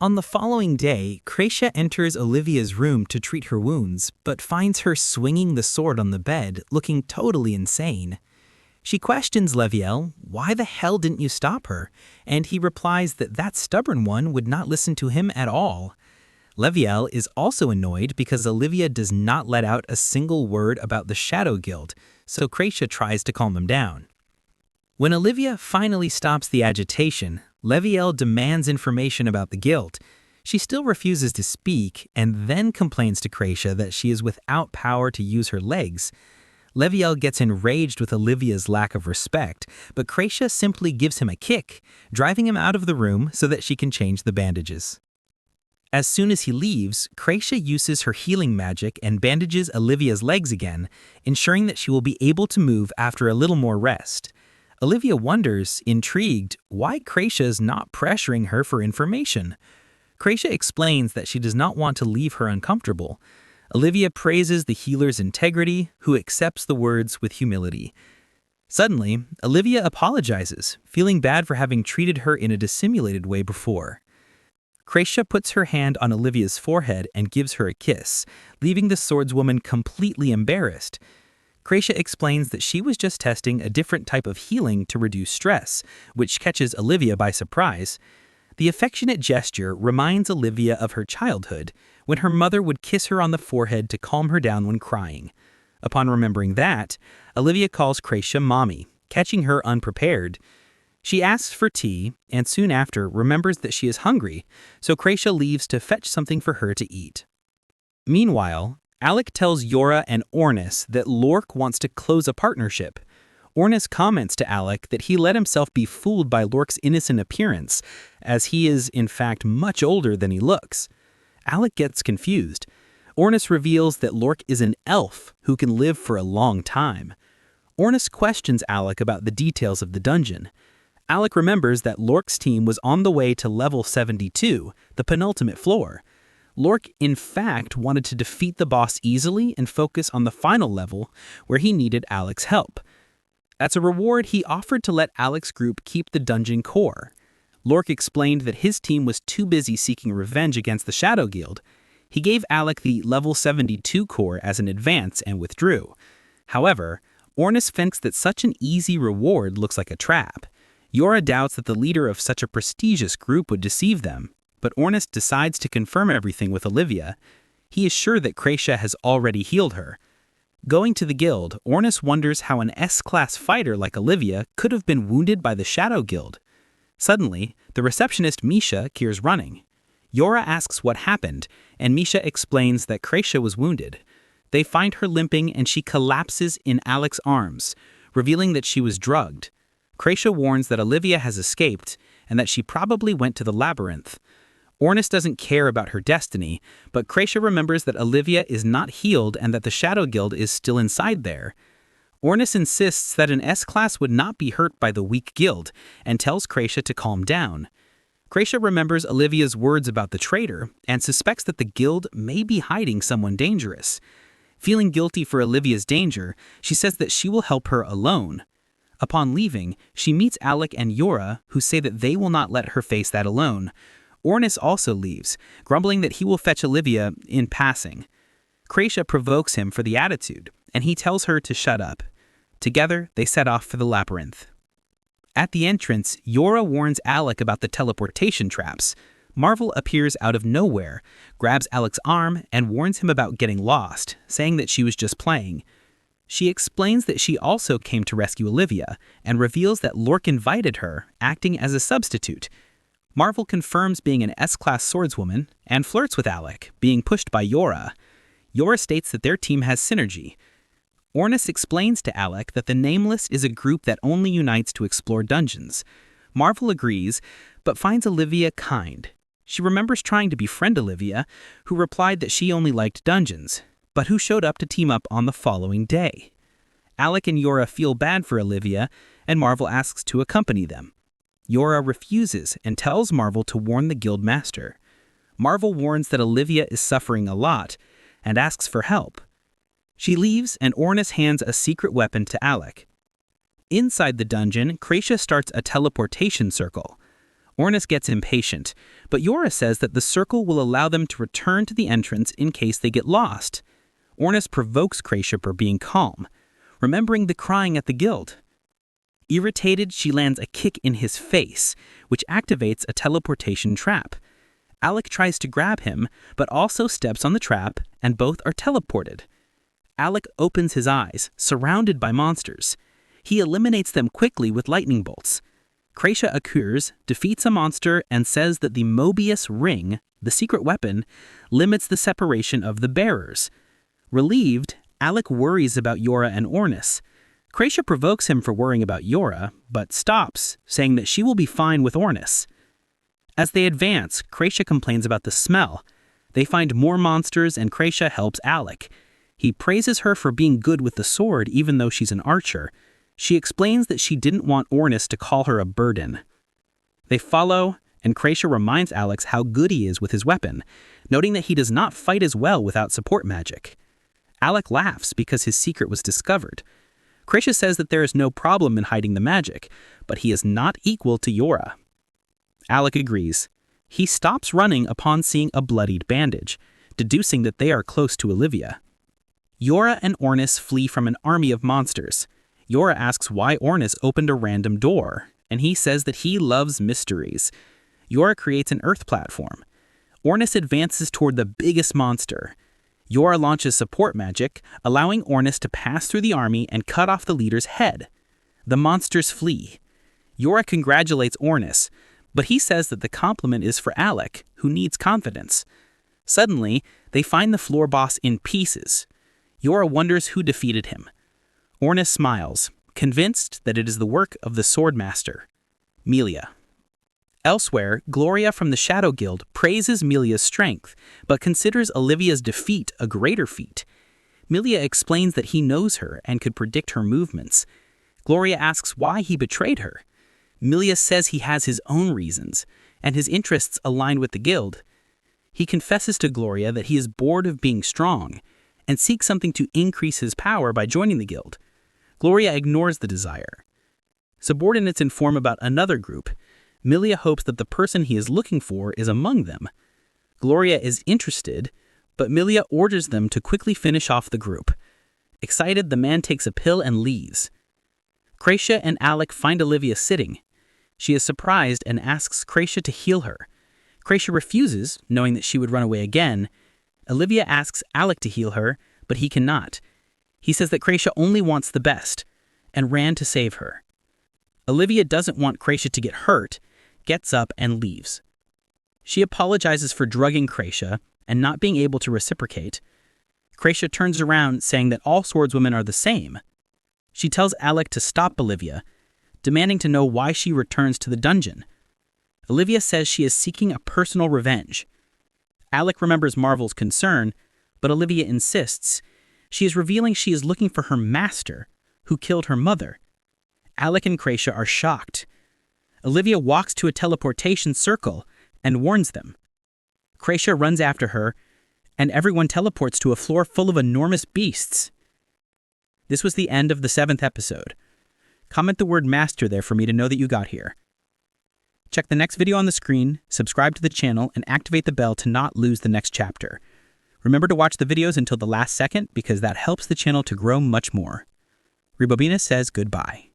On the following day, Kracia enters Olivia's room to treat her wounds, but finds her swinging the sword on the bed, looking totally insane. She questions Leviel, why the hell didn't you stop her? And he replies that that stubborn one would not listen to him at all. Leviel is also annoyed because Olivia does not let out a single word about the Shadow Guild, so Kracia tries to calm him down. When Olivia finally stops the agitation, Leviel demands information about the guild. She still refuses to speak and then complains to Kracia that she is without power to use her legs. Leviel gets enraged with Olivia's lack of respect, but Kracia simply gives him a kick, driving him out of the room so that she can change the bandages. As soon as he leaves, Kracia uses her healing magic and bandages Olivia's legs again, ensuring that she will be able to move after a little more rest. Olivia wonders, intrigued, why Kracia is not pressuring her for information. Kracia explains that she does not want to leave her uncomfortable. Olivia praises the healer's integrity, who accepts the words with humility. Suddenly, Olivia apologizes, feeling bad for having treated her in a dissimulated way before. Kracia puts her hand on Olivia's forehead and gives her a kiss, leaving the swordswoman completely embarrassed. Kracia explains that she was just testing a different type of healing to reduce stress, which catches Olivia by surprise. The affectionate gesture reminds Olivia of her childhood, when her mother would kiss her on the forehead to calm her down when crying. Upon remembering that, Olivia calls Kracia Mommy, catching her unprepared. She asks for tea, and soon after remembers that she is hungry, so Kracia leaves to fetch something for her to eat. Meanwhile, Alec tells Yora and Ornis that Lork wants to close a partnership. Ornis comments to Alec that he let himself be fooled by Lork's innocent appearance, as he is in fact much older than he looks. Alec gets confused. Ornis reveals that Lork is an elf who can live for a long time. Ornis questions Alec about the details of the dungeon. Alec remembers that Lork's team was on the way to level 72, the penultimate floor. Lork, in fact, wanted to defeat the boss easily and focus on the final level, where he needed Alec's help. As a reward, he offered to let Alec's group keep the dungeon core. Lork explained that his team was too busy seeking revenge against the Shadow Guild. He gave Alec the level 72 core as an advance and withdrew. However, Ornis thinks that such an easy reward looks like a trap. Yora doubts that the leader of such a prestigious group would deceive them, but Ornis decides to confirm everything with Olivia. He is sure that Kracia has already healed her. Going to the guild, Ornis wonders how an S-class fighter like Olivia could have been wounded by the Shadow Guild. Suddenly, the receptionist Misha hears running. Yora asks what happened, and Misha explains that Kracia was wounded. They find her limping and she collapses in Alec's arms, revealing that she was drugged. Kracia warns that Olivia has escaped and that she probably went to the Labyrinth. Ornis doesn't care about her destiny, but Kracia remembers that Olivia is not healed and that the Shadow Guild is still inside there. Ornis insists that an S-class would not be hurt by the weak guild and tells Kracia to calm down. Kracia remembers Olivia's words about the traitor and suspects that the guild may be hiding someone dangerous. Feeling guilty for Olivia's danger, she says that she will help her alone. Upon leaving, she meets Alec and Yora, who say that they will not let her face that alone. Ornis also leaves, grumbling that he will fetch Olivia in passing. Kracia provokes him for the attitude, and he tells her to shut up. Together, they set off for the Labyrinth. At the entrance, Yora warns Alec about the teleportation traps. Marvel appears out of nowhere, grabs Alec's arm, and warns him about getting lost, saying that she was just playing. She explains that she also came to rescue Olivia, and reveals that Lork invited her, acting as a substitute. Marvel confirms being an S-class swordswoman, and flirts with Alec, being pushed by Yora. Yora states that their team has synergy. Ornis explains to Alec that the Nameless is a group that only unites to explore dungeons. Marvel agrees, but finds Olivia kind. She remembers trying to befriend Olivia, who replied that she only liked dungeons, but who showed up to team up on the following day. Alec and Yora feel bad for Olivia, and Marvel asks to accompany them. Yora refuses and tells Marvel to warn the guild master. Marvel warns that Olivia is suffering a lot, and asks for help. She leaves, and Ornis hands a secret weapon to Alec. Inside the dungeon, Kracia starts a teleportation circle. Ornis gets impatient, but Yora says that the circle will allow them to return to the entrance in case they get lost. Ornis provokes Kreisha for being calm, remembering the crying at the guild. Irritated, she lands a kick in his face, which activates a teleportation trap. Alec tries to grab him, but also steps on the trap, and both are teleported. Alec opens his eyes, surrounded by monsters. He eliminates them quickly with lightning bolts. Kreisha occurs, defeats a monster, and says that the Mobius ring, the secret weapon, limits the separation of the bearers. Relieved, Alec worries about Yora and Ornis. Kreisha provokes him for worrying about Yora, but stops, saying that she will be fine with Ornis. As they advance, Kreisha complains about the smell. They find more monsters and Kreisha helps Alec. He praises her for being good with the sword even though she's an archer. She explains that she didn't want Ornis to call her a burden. They follow, and Kreisha reminds Alex how good he is with his weapon, noting that he does not fight as well without support magic. Alec laughs because his secret was discovered. Kreisha says that there is no problem in hiding the magic, but he is not equal to Yora. Alec agrees. He stops running upon seeing a bloodied bandage, deducing that they are close to Olivia. Yora and Ornis flee from an army of monsters. Yora asks why Ornis opened a random door, and he says that he loves mysteries. Yora creates an earth platform. Ornis advances toward the biggest monster. Yora launches support magic, allowing Ornis to pass through the army and cut off the leader's head. The monsters flee. Yora congratulates Ornis, but he says that the compliment is for Alec, who needs confidence. Suddenly, they find the floor boss in pieces. Yora wonders who defeated him. Ornis smiles, convinced that it is the work of the swordmaster, Melia. Elsewhere, Gloria from the Shadow Guild praises Melia's strength, but considers Olivia's defeat a greater feat. Melia explains that he knows her and could predict her movements. Gloria asks why he betrayed her. Melia says he has his own reasons, and his interests align with the guild. He confesses to Gloria that he is bored of being strong, and seeks something to increase his power by joining the guild. Gloria ignores the desire. Subordinates inform about another group. Melia hopes that the person he is looking for is among them. Gloria is interested, but Melia orders them to quickly finish off the group. Excited, the man takes a pill and leaves. Kreisha and Alec find Olivia sitting. She is surprised and asks Kreisha to heal her. Kreisha refuses, knowing that she would run away again. Olivia asks Alec to heal her, but he cannot. He says that Kreisha only wants the best, and ran to save her. Olivia doesn't want Kreisha to get hurt, gets up and leaves. She apologizes for drugging Kreisha and not being able to reciprocate. Kreisha turns around saying that all swordswomen are the same. She tells Alec to stop Olivia, demanding to know why she returns to the dungeon. Olivia says she is seeking a personal revenge. Alec remembers Marvel's concern, but Olivia insists. She is revealing she is looking for her master, who killed her mother. Alec and Kreisha are shocked. Olivia walks to a teleportation circle and warns them. Kreisha runs after her, and everyone teleports to a floor full of enormous beasts. This was the end of the 7th episode. Comment the word master there for me to know that you got here. Check the next video on the screen, subscribe to the channel, and activate the bell to not lose the next chapter. Remember to watch the videos until the last second because that helps the channel to grow much more. Rebobina says goodbye.